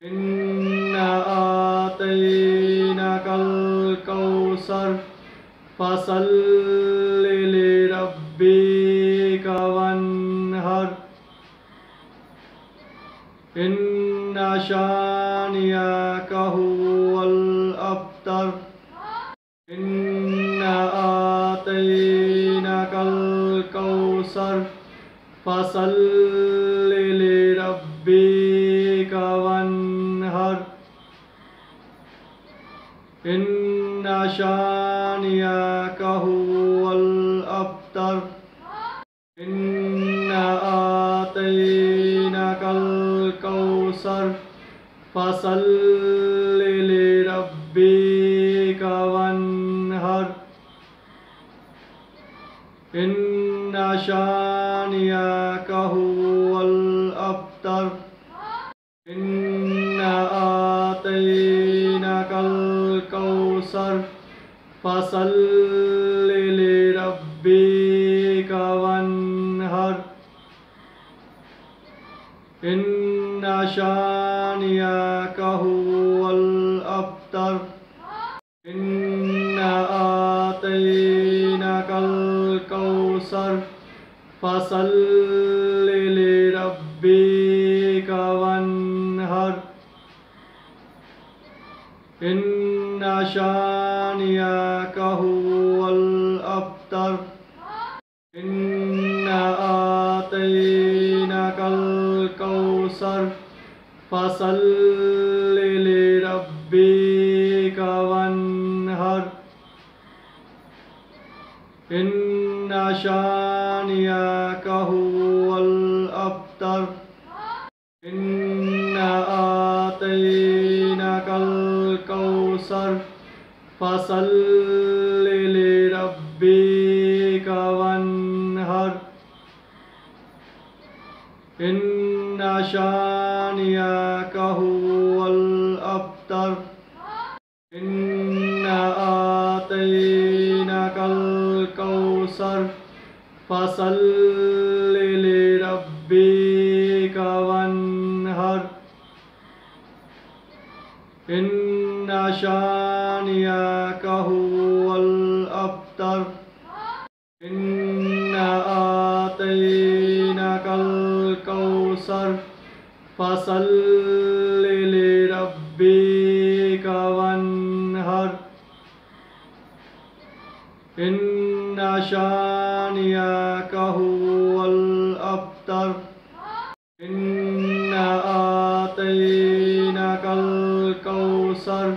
इन्ना आतैनाकल कौसर फसल्लि लिरब्बिका वन्हर इन्ना शानियका हुवल अब्तर इन्ना आतैनाकल कौसर फसल्लि लिरब्बिका वन्हर इन्ना शानियका हुवल अब्तर इन्ना आतैनाकल कौसर फसल्लि लिरब्बिका वन्हर इन्ना शानियका हुवल अब्तर इन्ना आतैनाकल कौसर फसल्लि लिरब्बिका वन्हर इन्ना शानियका हुवल अब्तर इन्ना आतैनाकल कौसर फसल्लि लिरब्बिका वन्हर इन्ना शानियका हुवल अब्तर इन्ना आतैनाकल कौसर फसल्लि लिरब्बिका वन्हर इन्ना शानियका हुवल अब्तर इन्ना आतैनाकल कौसर फसल्लि लिरब्बिका वन्हर इन्ना शानियका हुवल अब्तर इन्ना आतैनाकल कौसर फसल्लि लिरब्बिका वन्हर इन्ना शानियका हुवल अब्तर इन्ना आतैनाकल कौसर फसल्लि लिरब्बिका वन्हर इन्ना शानियका हुवल अब्तर इन्ना आतैनाकल कौसर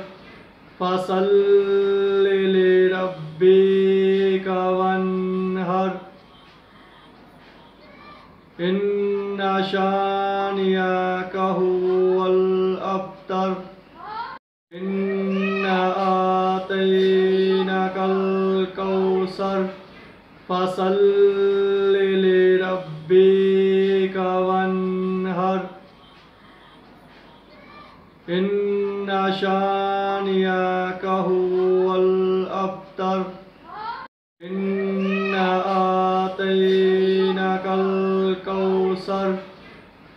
फसल्लि लिरब्बिका वन्हर इन्ना शानियका हुवल अब्तर इन्ना आतैनाकल कौसर फसल्लि लिरब्बिका वन्हर इन्ना शानियका हुवल अब्तर इन्ना आतैनाकल कौसर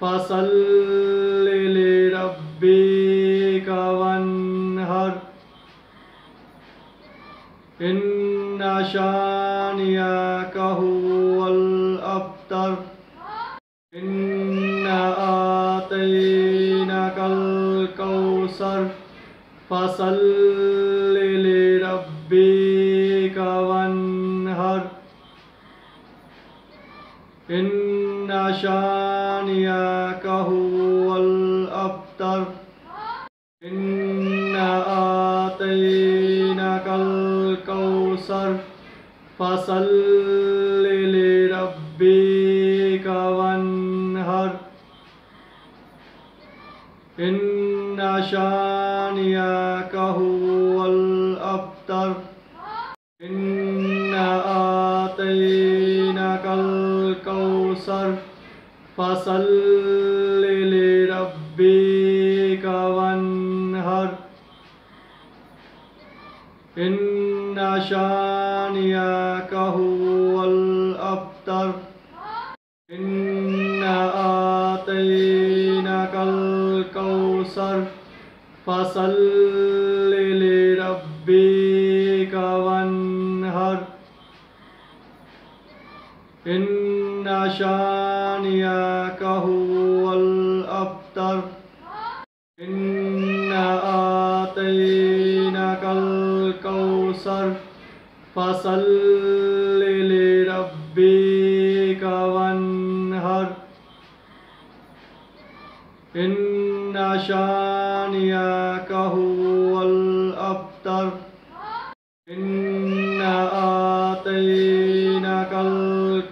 फसल्लि लिरब्बिका वन्हर इन्ना शानियका हुवल अब्तर इन्ना आतैनाकल कौसर फसल्लि लिरब्बिका वन्हर इन्ना शानियका हुवल अब्तर इन्ना आतैनाकल कौसर फसल्लि लिरब्बिका वन्हर इन्ना शानियका हुवल अब्तर इन्ना आतैनाकल कौसर फसल्लि लिरब्बिका वन्हर इन्ना शानियका हुवल अब्तर इन्ना आतैनाकल कौसर कौसर फसल्लि लिरब्बिक वन्हर इन्ना शानियका हुवल अब्तर इन्ना आतैनाकल कौसर फसल्लि लिरब्बिक वन्हर इन्ना शानियका हुवल अब्तर इन्ना आतैनाकल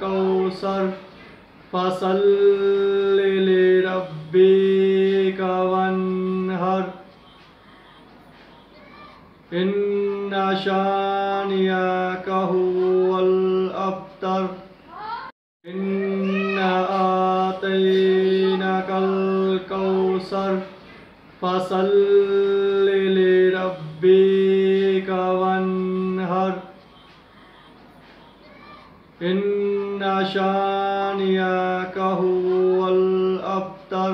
कौसर फसल्लि लिरब्बिक वन्हर इन्ना शानियका हुवल अब्तर इन्ना आतैनाकल कौसर फसल्लि लिरब्बिक वन्हर इन्ना शानियका हुवल अब्तर।